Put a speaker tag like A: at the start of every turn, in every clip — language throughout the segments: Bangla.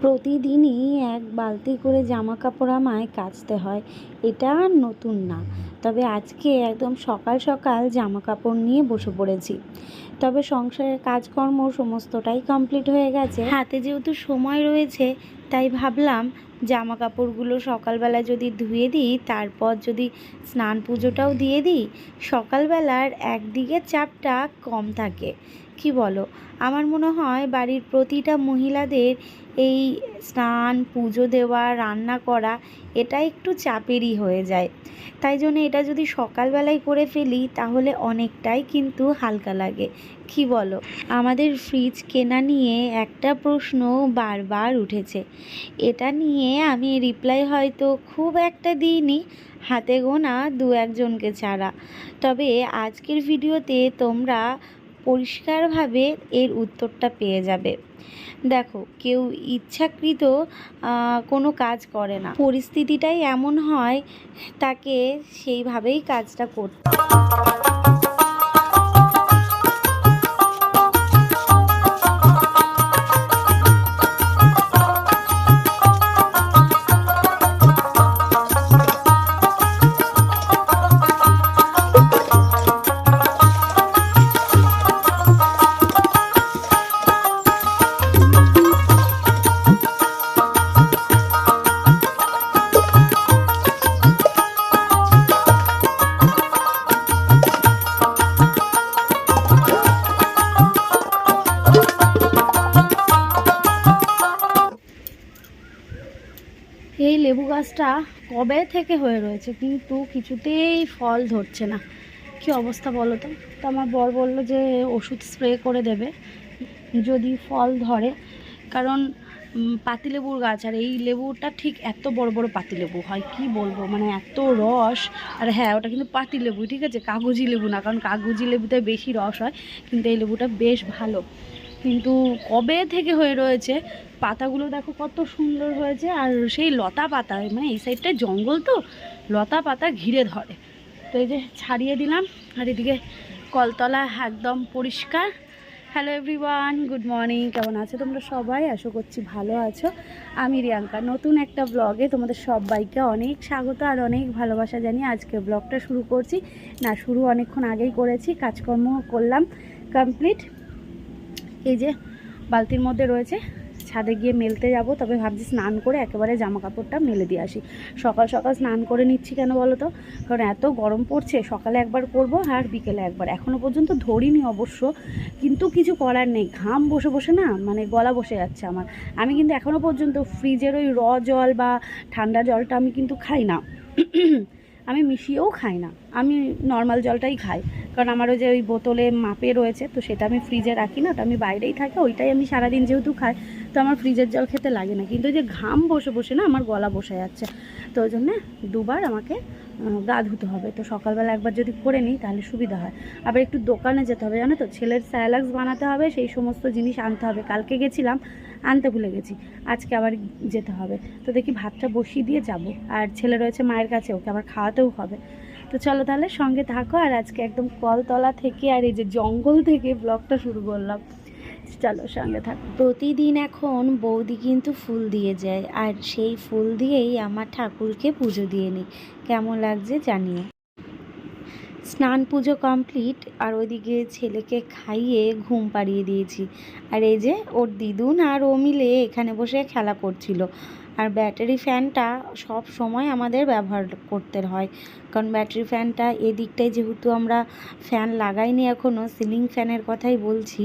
A: প্রতিদিনই এক বালতি করে জামা কাপড় আমায় কাচতে হয়। এটা আর নতুন না, তবে আজকে একদম সকাল সকাল জামা কাপড় নিয়ে বসে পড়েছি। তবে সংসারের কাজকর্ম সমস্তটাই কমপ্লিট হয়ে গেছে, হাতে যেহেতু সময় রয়েছে তাই ভাবলাম জামা কাপড়গুলো সকালবেলা যদি ধুয়ে দিই, তারপর যদি স্নান পুজোটাও দিয়ে দিই, সকালবেলার একদিকে চাপটা কম থাকে। কি বলো? আমার মনে হয় বাড়ির প্রতিটা মহিলাদের এই স্নান পুজো দেওয়া রান্না করা এটা একটু চাপেরই হয়ে যায়। তাই জন্য এটা যদি সকালবেলায় করে ফেলি তাহলে অনেকটাই কিন্তু হালকা লাগে। কি বলো? আমাদের ফ্রিজ কেনা নিয়ে একটা প্রশ্ন বারবার উঠেছে। এটা নিয়ে আমি রিপ্লাই হয়তো খুব একটা দিইনি, হাতে গোনা দু একজনকে ছাড়া। তবে আজকের ভিডিওতে তোমরা পরিষ্কারভাবে এর উত্তরটা পেয়ে যাবে। দেখো, কেউ ইচ্ছাকৃত কোনো কাজ করে না, পরিস্থিতিটাই এমন হয় তাকে সেইভাবেই কাজটা করতে। এই লেবু গাছটা কবে থেকে হয়ে রয়েছে, কিন্তু কিছুতেই ফল ধরছে না। কি অবস্থা বলো তো? তো আমার বর বললো যে ওষুধ স্প্রে করে দেবে যদি ফল ধরে। কারণ পাতিলেবুর গাছ, আর এই লেবুটা ঠিক এত বড় বড় পাতিলেবু হয়, কি বলবো, মানে এত রস। আর হ্যাঁ, ওটা কিন্তু পাতিলেবু, ঠিক আছে, কাগজি লেবু না, কারণ কাগজি লেবুতে বেশি রস হয়, কিন্তু এই লেবুটা বেশ ভালো। কিন্তু কবে থেকে হয়ে রয়েছে, পাতাগুলো দেখো কত সুন্দর হয়েছে, আর সেই লতা পাতা, মানে এই সাইডটায় জঙ্গল তো লতা পাতা ঘিরে ধরে। তো এই যে ছাড়িয়ে দিলাম, আর এদিকে কলতলা একদম পরিষ্কার। Hello everyone, good morning. কেমন আছো তোমরা সবাই? আশা করছি ভালো আছো। আমি রিয়াঙ্কা, নতুন একটা ব্লগে তোমাদের সবাইকে অনেক স্বাগত আর অনেক ভালোবাসা জানিয়ে আজকে ব্লগটা শুরু করছি। না, শুরু অনেকক্ষণ আগেই করেছি, কাজকর্ম করলাম কমপ্লিট। এই যে বালতির মধ্যে রয়েছে, ছাদে গিয়ে মেলতে যাব। তবে ভাবছি স্নান করে একেবারে জামা কাপড়টা মেলে দিয়ে আসি। সকাল সকাল স্নান করে নিচ্ছি কেন বলো তো? কারণ এত গরম পড়ছে, সকালে একবার করব আর বিকেলে একবার। এখনও পর্যন্ত ধরিনি অবশ্য, কিন্তু কিছু করার নেই, ঘাম বসে বসে না মানে গলা বসে যাচ্ছে আমার। আমি কিন্তু এখনও পর্যন্ত ফ্রিজের ওই জল বা ঠান্ডা জলটা আমি কিন্তু খাই না। আমি মিশিয়েও খাই না, আমি নর্মাল জলটাই খাই। কারণ আমারও যে ওই বোতলে মাপে রয়েছে, তো সেটা আমি ফ্রিজে রাখি না, ওটা আমি বাইরেই থাকে, ওইটাই আমি সারাদিন যেহেতু খাই, তো আমার ফ্রিজের জল খেতে লাগে না। কিন্তু যে ঘাম বসে বসে না আমার গলা বসে যাচ্ছে, তো ওই জন্যে দুবার আমাকে গা ধুতে হবে। তো সকালবেলা একবার যদি করে নিই তাহলে সুবিধা হয়। আবার একটু দোকানে যেতে হবে, জানো তো, ছেলের স্যালাক্স বানাতে হবে, সেই সমস্ত জিনিস আনতে হবে। কালকে গেছিলাম, আনতে ভুলে গেছি, আজকে আবার যেতে হবে। তো দেখি ভাতটা বসিয়ে দিয়ে যাব, আর ছেলে রয়েছে মায়ের কাছে, ওকে আবার খাওয়াতেও হবে। তো চলো তাহলে সঙ্গে থাকো। আর আজকে একদম কলতলা থেকে আর এই যে জঙ্গল থেকে ব্লগটা শুরু করলাম, চলো সঙ্গে থাকো। প্রতিদিন এখন বৌদি কিন্তু ফুল দিয়ে যায়, আর সেই ফুল দিয়েই আমার ঠাকুরকে পুজো দিয়ে নিই। কেমন লাগছে জানিও। স্নান পুজো কমপ্লিট, আর ওইদিকে ছেলেকে খাইয়ে ঘুম পাড়িয়ে দিয়েছি। আর এই যে ওর দিদুন আর ও মিলে এখানে বসে খেলা করছিল। আর ব্যাটারি ফ্যানটা সব সময় আমাদের ব্যবহার করতে হয়, কারণ ব্যাটারি ফ্যানটা এদিকটায় যেহেতু আমরা ফ্যান লাগাইনি এখনও, সিলিং ফ্যানের কথাই বলছি,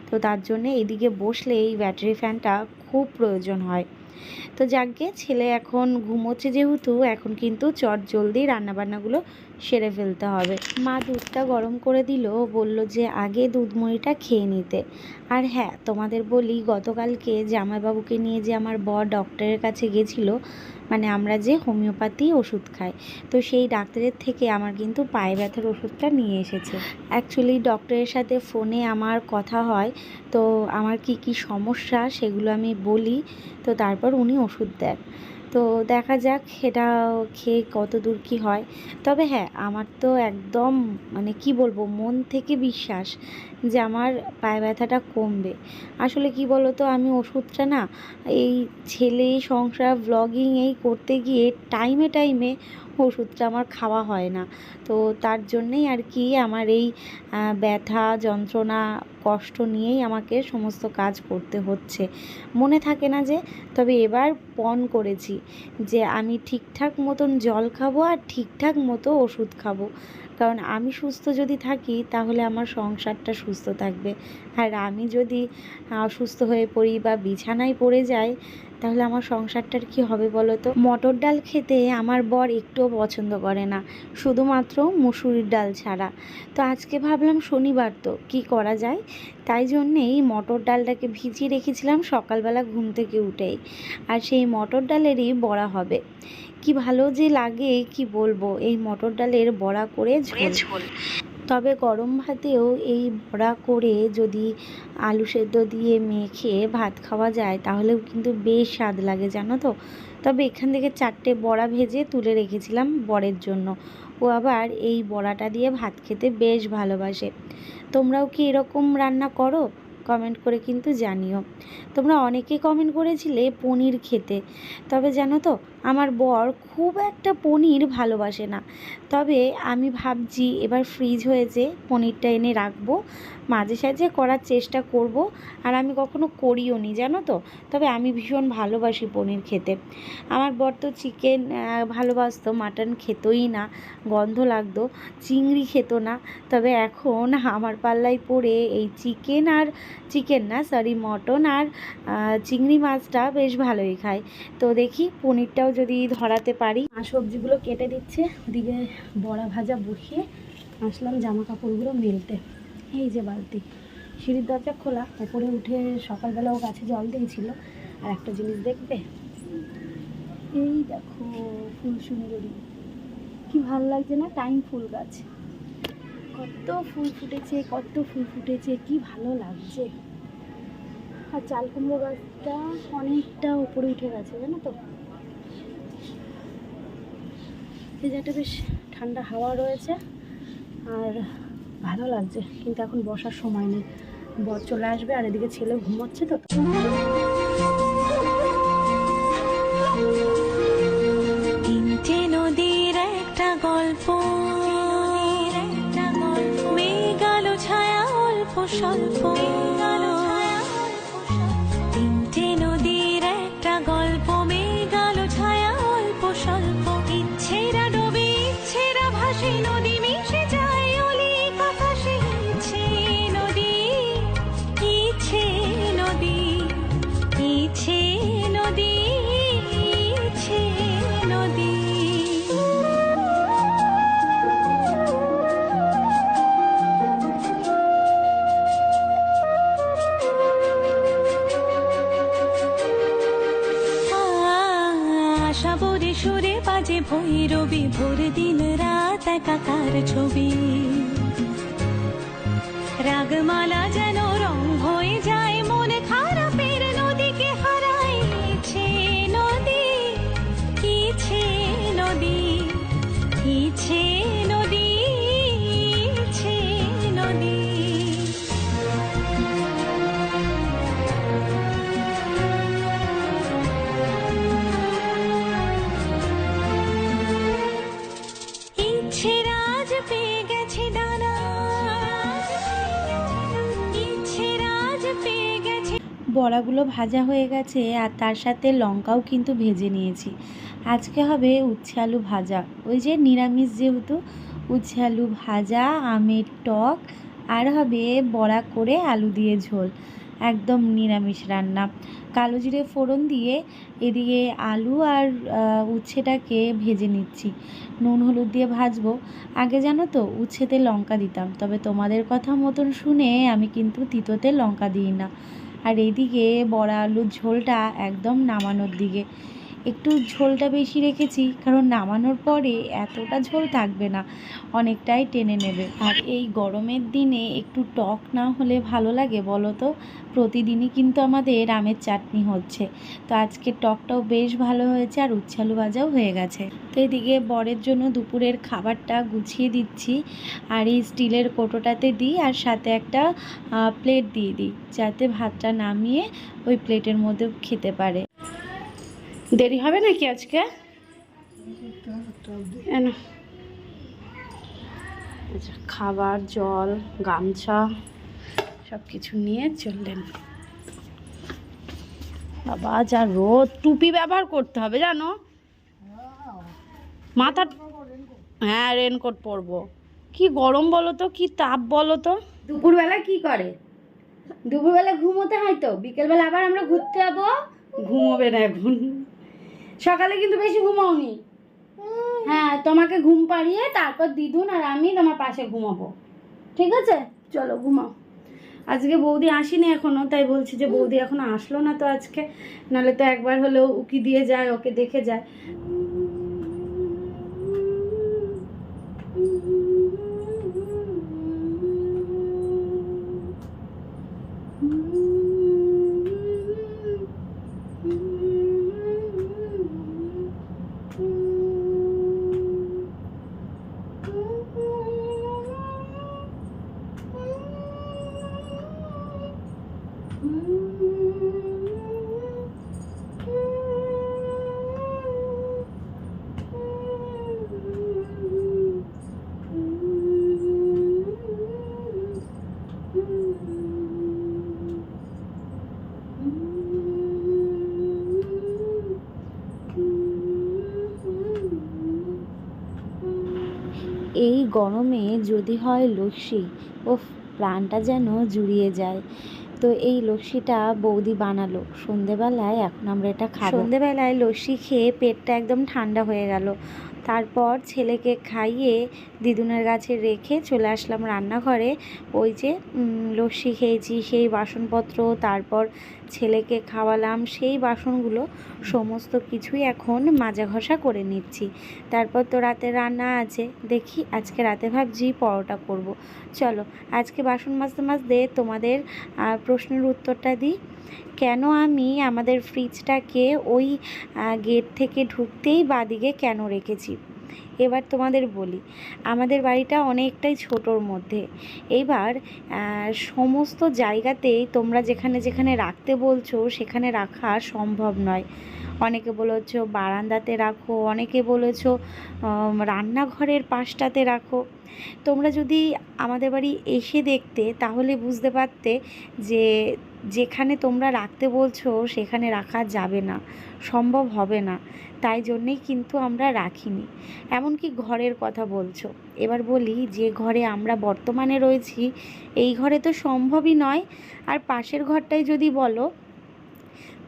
A: তো তার জন্যে এদিকে বসলে এই ব্যাটারি ফ্যানটা খুব প্রয়োজন হয়। তো যাকে ছেলে এখন ঘুমোচ্ছে যেহেতু, এখন কিন্তু চট জলদি রান্নাবান্নাগুলো সেরে ফেলতে হবে। মা দুধটা গরম করে দিল, বলল যে আগে দুধ মুড়িটা খেয়ে নিতে। আর হ্যাঁ, তোমাদের বলি, গতকালকে জামাইবাবুকে নিয়ে যে আমার বর ডক্টরের কাছে গেছিলো, মানে আমরা যে হোমিওপ্যাথি ওষুধ খাই, তো সেই ডাক্তারের থেকে আমার কিন্তু পায়ে ব্যথার ওষুধটা নিয়ে এসেছে। অ্যাকচুয়ালি ডক্টরের সাথে ফোনে আমার কথা হয়, তো আমার কি কি সমস্যা সেগুলো আমি বলি, তো তারপর উনি ওষুধ দেন।
B: তো দেখা যাক এটা খেয়ে কত দূর কী হয়। তবে হ্যাঁ, আমার তো একদম মানে কি বলবো, মন থেকে বিশ্বাস যে আমার পায়ে ব্যথাটা কমবে। আসলে কি বলো তো, আমি ওষুধটা না এই ছেলে সংসার ব্লগিং এই করতে গিয়ে টাইমে টাইমে ওষুধটা আমার খাওয়া হয় না। তো তার জন্যেই আর কি আমার এই ব্যথা যন্ত্রণা কষ্ট নিয়েই আমাকে সমস্ত কাজ করতে হচ্ছে। মনে থাকে না যে, তবে এবার পণ করেছি যে আমি ঠিকঠাক মতন জল খাবো আর ঠিকঠাক মতো ওষুধ খাবো। কারণ আমি সুস্থ যদি থাকি তাহলে আমার সংসারটা সুস্থ থাকবে। আর আমি যদি অসুস্থ হয়ে পড়ি বা বিছানায় পড়ে যাই তাহলে আমার সংসারটার কি হবে বলো তো। মটর ডাল খেতে আমার বর একটুও পছন্দ করে না, শুধুমাত্র মুসুরির ডাল ছাড়া। তো আজকে ভাবলাম শনিবার তো কি করা যায়, তাই জন্যেই মটর ডালটাকে ভিজিয়ে রেখেছিলাম সকালবেলা ঘুম থেকে উঠেই। আর সেই মটর ডালেরই বড়া হবে। কি ভালো যে লাগে কি বলবো, এই মটর ডালের বড়া করে ঝোল। তবে গরম ভাতেও এই বড়া করে যদি আলু সেদ্ধ দিয়ে মেখে ভাত খাওয়া যায় তাহলেও কিন্তু বেশ স্বাদ লাগে, জানো তো। তবে এখান থেকে 4টে বড়া ভেজে তুলে রেখেছিলাম বরের জন্য। ও আবার এই বড়াটা দিয়ে ভাত খেতে বেশ ভালোবাসে। তোমরাও কি এরকম রান্না করো? কমেন্ট করে কিন্তু জানিও। তোমরা অনেকে কমেন্ট করেছিলে পনির খেতে। তবে জানো তো, আমার বর খুব একটা পনির ভালোবাসে না। তবে আমি ভাবছি এবার ফ্রিজ হয়েছে, পনিরটা এনে রাখবো, মাঝে সাঝে করার চেষ্টা করব। আর আমি কখনো করিও নি, জানো তো। তবে আমি ভীষণ ভালোবাসি পনির খেতে। আমার বর তো চিকেন ভালোবাসতো, মাটন খেতই না, গন্ধ লাগতো, চিংড়ি খেত না। তবে এখন আমার পাল্লায় পড়ে এই মটন আর চিংড়ি মাছটা বেশ ভালোই খায়। তো দেখি পনিরটাও যদি ধরাতে পারি। আর সবজিগুলো কেটে দিচ্ছে, দিকে বড়া ভাজা বসিয়ে আসলাম জামা কাপড়গুলো মেলতে। এই যে বালতি, সিঁড়ির দরজা খোলা, ওপরে উঠে সকালবেলা ও গাছে জল দিয়েছিল। আর একটা জিনিস দেখবে, এই দেখো ফুল সুন্দরী, কি ভালো লাগছে না? টাইম ফুল গাছ, কত ফুল ফুটেছে, কি ভালো লাগছে। আর চাল কুমড়ো গাছটা অনেকটা উপরে উঠে গেছে, জানো তো। এই জায়গাটা বেশ ঠান্ডা হাওয়া রয়েছে আর ভালো লাগছে, কিন্তু এখন বসার সময় নেই, বর চলে আসবে আর এদিকে ছেলে ঘুমোচ্ছে। তো
C: তিনটে নদীর একটা গল্প, মেঘ আলো ছায়া অল্প স্বল্প। তিনটে নদীর একটা গল্প, মেঘ আলো ছায়া অল্প স্বল্প। ইচ্ছেরা ডোবে ইচ্ছেরা ভাসে, নদী মিশে যায় অলিক আকাশে। ইচ্ছে নদী, ইচ্ছে নদী, ইচ্ছে নদী, ইচ্ছে নদী। আশাবরে সুরে বাজে ভৈরবী, ভোর দিন রাত একাকার ছবি। রাগমালা যেন রং হয়ে যায়, মন খারাপের নদীকে হারায়। ইচ্ছে নদী, ইচ্ছে নদী, ইচ্ছে নদী, ইচ্ছে নদী। ইচ্ছে রাজ পেয়ে গেছে দানা, ইচ্ছে রাজ পেয়ে গেছে।
B: বড়াগুলো ভাজা হয়ে গেছে আর তার সাথে লঙ্কাও কিন্তু ভেজে নিয়েছি। আজকে হবে উচ্ছে আলু ভাজা, ওই যে নিরামিষ যেহেতু, উচ্ছে আলু ভাজা, আমের টক, আর হবে বড়া করে আলু দিয়ে ঝোল। একদম নিরামিষ রান্না। কালো জিরে ফোড়ন দিয়ে এদিকে আলু আর উচ্ছেটাকে ভেজে নিচ্ছি, নুন হলুদ দিয়ে ভাজবো। আগে জানো তো উচ্ছেতে লঙ্কা দিতাম, তবে তোমাদের কথা মতন শুনে আমি কিন্তু তিতোতে লঙ্কা দিই না। আর এইদিকে বড়া আলুর ঝোলটা একদম নামানোর দিকে। একটু ঝোলটা বেশি রেখেছি, কারণ নামানোর পরে এতটা ঝোল থাকবে না, অনেকটাই টেনে নেবে। আর এই গরমের দিনে একটু টক না হলে ভালো লাগে বলো তো? প্রতিদিনই কিন্তু আমাদের আমের চাটনি হচ্ছে, তো আজকে টকটাও বেশ ভালো হয়েছে আর উচ্ছালু ভাজাও হয়ে গেছে। তো এদিকে বরের জন্য দুপুরের খাবারটা গুছিয়ে দিচ্ছি, আর এই স্টিলের কৌটোটাতে দিই আর সাথে একটা প্লেট দিয়ে দিই, যাতে ভাতটা নামিয়ে ওই প্লেটের মধ্যে খেতে পারে।
A: দেরি হবে নাকি আজকে? আচ্ছা, খাবার, জল, গামছা সব কিছু নিয়ে চললেন। বাবা যা রোদ, টুপি ব্যবহার করতে হবে জানো, মাথা, হ্যাঁ রেনকোট পরবো। কি গরম বলো তো, কি তাপ বলো তো।
B: দুপুরবেলা কি করে? দুপুরবেলা ঘুমোতে হয়, তো বিকেলবেলা আবার আমরা ঘুরতে যাবো।
A: ঘুমোবে না এখন,
B: সকালে কিন্তু বেশি ঘুমাওনি। হ্যাঁ, তোমাকে ঘুম পাড়িয়ে তারপর দিদুন আর আমি তোমার পাশে ঘুমাবো, ঠিক আছে?
A: চলো ঘুমাও। আজকে বৌদি আসেনি এখনো, তাই বলছি যে বৌদি এখনো আসলো না তো আজকে, নাহলে তো একবার হলেও উকি দিয়ে যায়, ওকে দেখে যায়।
B: এই গরমে যদি হয় লস্যি, ও প্রাণটা যেন জুড়িয়ে যায়। তো এই লস্যিটা বৌদি বানালো সন্ধেবেলায়, এখন আমরা এটা খাবো। সন্ধেবেলায় লস্যি খেয়ে পেটটা একদম ঠান্ডা হয়ে গেল। তারপর ছেলেকে খাইয়ে দিদুনের কাছে রেখে চলে আসলাম রান্নাঘরে। ওই যে লস্যি খেয়েছি সেই বাসনপত্র, তারপর ছেলেকে খাওয়ালাম সেই বাসনগুলো সমস্ত কিছুই এখন মাজা ঘষা করে নিচ্ছি। তারপর তো রাতে রান্না আছে, দেখি আজকে রাতে ভাবছি পরোটা করব। চলো আজকে বাসন মাজতে মাজতে তোমাদের প্রশ্নের উত্তরটা দিই। কেন আমি আমাদের ফ্রিজটাকে ওই গেট থেকে ঢুকতেই বাদিকে কেন রেখেছি? এবার তোমাদের বলি, আমাদের বাড়িটা অনেকটাই ছোটোর মধ্যে। এবার সমস্ত জায়গাতেই তোমরা যেখানে যেখানে রাখতে বলছো সেখানে রাখা সম্ভব নয়। অনেকে বলেছো বারান্দাতে রাখো, অনেকে বলেছো রান্নাঘরের পাশটাতে রাখো। তোমরা যদি আমাদের বাড়ি এসে দেখতে তাহলে বুঝতে পারতে যে যেখানে তোমরা রাখতে বলছো সেখানে রাখা যাবে না, সম্ভব হবে না। তাই জন্যেই কিন্তু আমরা রাখিনি। এমনকি ঘরের কথা বলছো, এবার বলি যে ঘরে আমরা বর্তমানে রয়েছি এই ঘরে তো সম্ভবই নয়। আর পাশের ঘরটাই যদি বলো,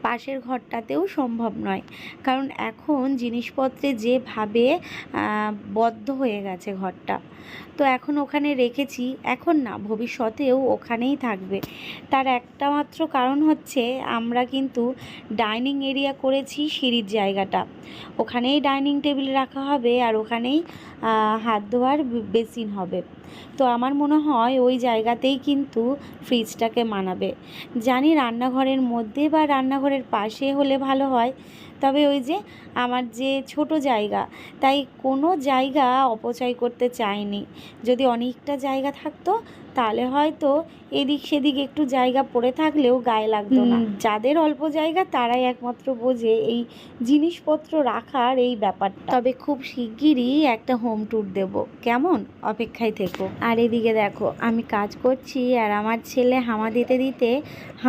B: পাশের ঘরটাতেও সম্ভব নয়, কারণ এখন জিনিসপত্রে যেভাবে বদ্ধ হয়ে গেছে ঘরটা। তো এখন ওখানে রেখেছি, এখন না ভবিষ্যতেও ওখানেই থাকবে। তার একটা মাত্র কারণ হচ্ছে আমরা কিন্তু ডাইনিং এরিয়া করেছি, সিঁড়ির জায়গাটা ওখানেই ডাইনিং টেবিল রাখা হবে আর ওখানেই হাত ধোয়ার বেসিন হবে। তো আমার মনে হয় ওই জায়গাতেই কিন্তু ফ্রিজটাকে মানাবে। জানি রান্নাঘরের মধ্যে বা রান্নাঘরের পাশে হলে ভালো হয়, তবে ওই যে আমার যে ছোট জায়গা, তাই কোনো জায়গা অপচয় করতে চাইনি। যদি অনেকটা জায়গা থাকতো তাহলে হয়তো এদিক সেদিক একটু জায়গা পড়ে থাকলেও গায়ে লাগতো না। যাদের অল্প জায়গা তারাই একমাত্র বোঝে এই জিনিসপত্র রাখার এই ব্যাপারটা। তবে খুব শিগগিরই একটা হোম ট্যুর দেব, কেমন? অপেক্ষায় থেকো। আর এদিকে দেখো আমি কাজ করছি আর আমার ছেলে হামা দিতে দিতে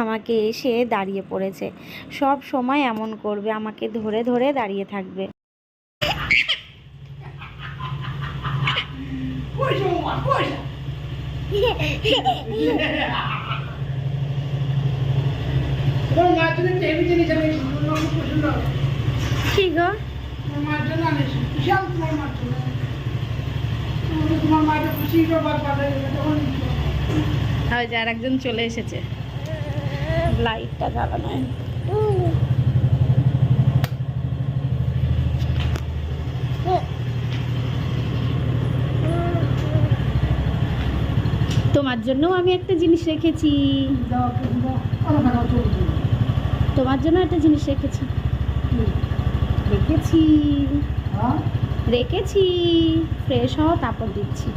B: আমাকে এসে দাঁড়িয়ে পড়েছে। সব সময় এমন করবে, আমাকে ধরে ধরে দাঁড়িয়ে থাকবে।
A: কি গো? আর একজন চলে এসেছে, লাইটটা জ্বালানো। জন্যও আমি একটা জিনিস রেখেছি, তোমার জন্য একটা জিনিস রেখেছি, রেখেছি রেখেছি ফ্রেশ হও তারপর দিচ্ছি।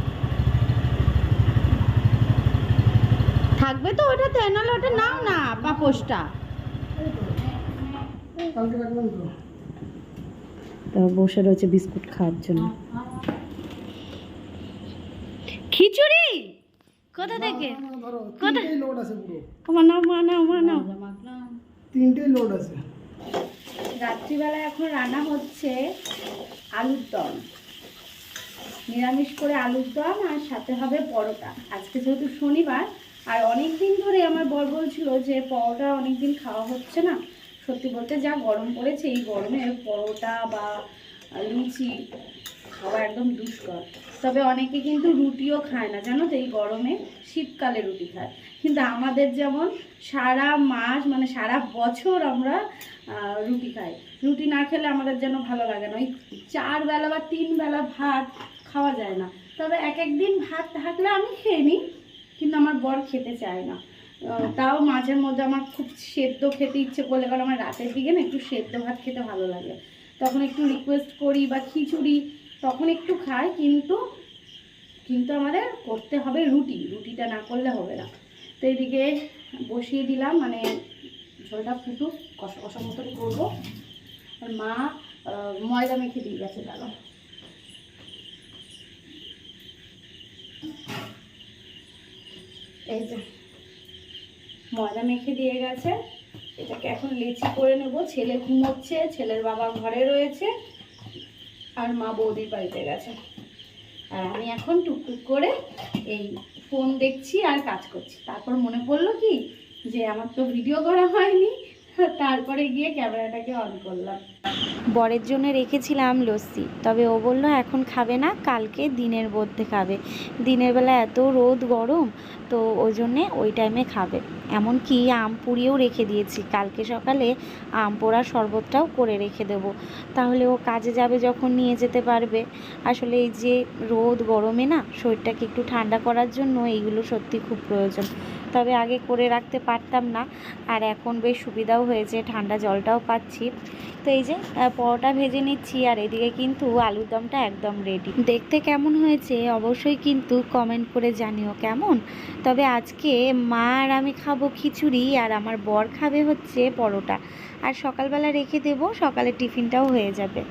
A: থাকবে তো ওটাতে, নাহলে ওটা নাও না পাপোশটা। তো বসে রয়েছে বিস্কুট খাওয়ার জন্য। খিচুড়ি কোথা থেকে? কোথা?
D: লোড আছে পুরো,
A: মানাও মানাও মানাও।
D: তিনটে লোড আছে।
A: রাত্রিবেলা এখন রান্না হচ্ছে আলুর দম, নিরামিষ করে আলুর দম, আর সাথে হবে পরোটা। আজকে যেহেতু শনিবার, আর অনেক দিন ধরে আমার বর বলছিল যে পরোটা অনেক দিন খাওয়া হচ্ছে না। সত্যি বলতে যা গরম পড়েছে, এই গরমে পরোটা বা লুচি খাওয়া একদম দুষ্কর। তবে অনেকে কিন্তু রুটিও খায় না, জানো তো, এই গরমে শীতকালে রুটি খায়। কিন্তু আমাদের যেমন সারা মাস মানে সারা বছর আমরা রুটি খাই। রুটি না খেলে আমাদের যেন ভালো লাগে না। ওই 4 বেলা বা 3 বেলা ভাত খাওয়া যায় না। তবে এক একদিন ভাত থাকলে আমি খেয়ে নিই, কিন্তু আমার বর খেতে চায় না। তাও মাঝের মধ্যে আমার খুব সেদ্ধ খেতে ইচ্ছে করলে, কারণ আমার রাতের দিকে না একটু সেদ্ধ ভাত খেতে ভালো লাগে, তখন একটু রিকোয়েস্ট করি, বা খিচুড়ি তখন একটু খাই। কিন্তু আমাদের করতে হবে রুটিটা না করলে হবে না। তো এদিকে বসিয়ে দিলাম, মানে ঝোলটা ফুটুক, কষা কষা মতন করবো। আর মা ময়দা মেখে দিয়ে গেছে, দাঁড়াও। এই যে ময়দা মেখে দিয়ে গেছে, এটাকে এখন লেচি করে নেব। ছেলে ঘুমোচ্ছে, ছেলের বাবা ঘরে রয়েছে, আর মা বৌদির বাড়িতে গেছে। আর আমি এখন টুকটুক করে এই ফোন দেখছি আর কাজ করছি। তারপর মনে পড়লো কি যে আমার তো ভিডিও করা হয়নি, তারপরে গিয়ে ক্যামেরাটাকে অন করলাম।
B: বরের জন্য রেখেছিলাম লস্যি, তবে ও বলল এখন খাবে না, কালকে দিনের মধ্যে খাবে। দিনের বেলা এত রোদ গরম, তো ওই জন্যে ওই টাইমে খাবে। এমনকি আম পুড়িয়েও রেখে দিয়েছি, কালকে সকালে আম পোড়ার শরবতটাও করে রেখে দেব, তাহলে ও কাজে যাবে যখন নিয়ে যেতে পারবে। আসলে এই যে রোদ গরমে না শরীরটাকে একটু ঠান্ডা করার জন্য এইগুলো সত্যি খুব প্রয়োজন। তবে আগে করে রাখতে পারতাম না, আর এখন বেশ সুবিধাও হয়েছে, ঠান্ডা জলটাও পাচ্ছি। তো এই যে পরোটা ভেজে নিচ্ছি, আর এদিকে কিন্তু আলুর দমটা একদম রেডি। দেখতে কেমন হয়েছে অবশ্যই কিন্তু কমেন্ট করে জানিও কেমন। তবে আজকে মা আর আমি খাবো খিচুড়ি, আর আমার বর খাবে হচ্ছে পরোটা। আর সকালবেলা রেখে দেবো, সকালে টিফিনটাও হয়ে যাবে।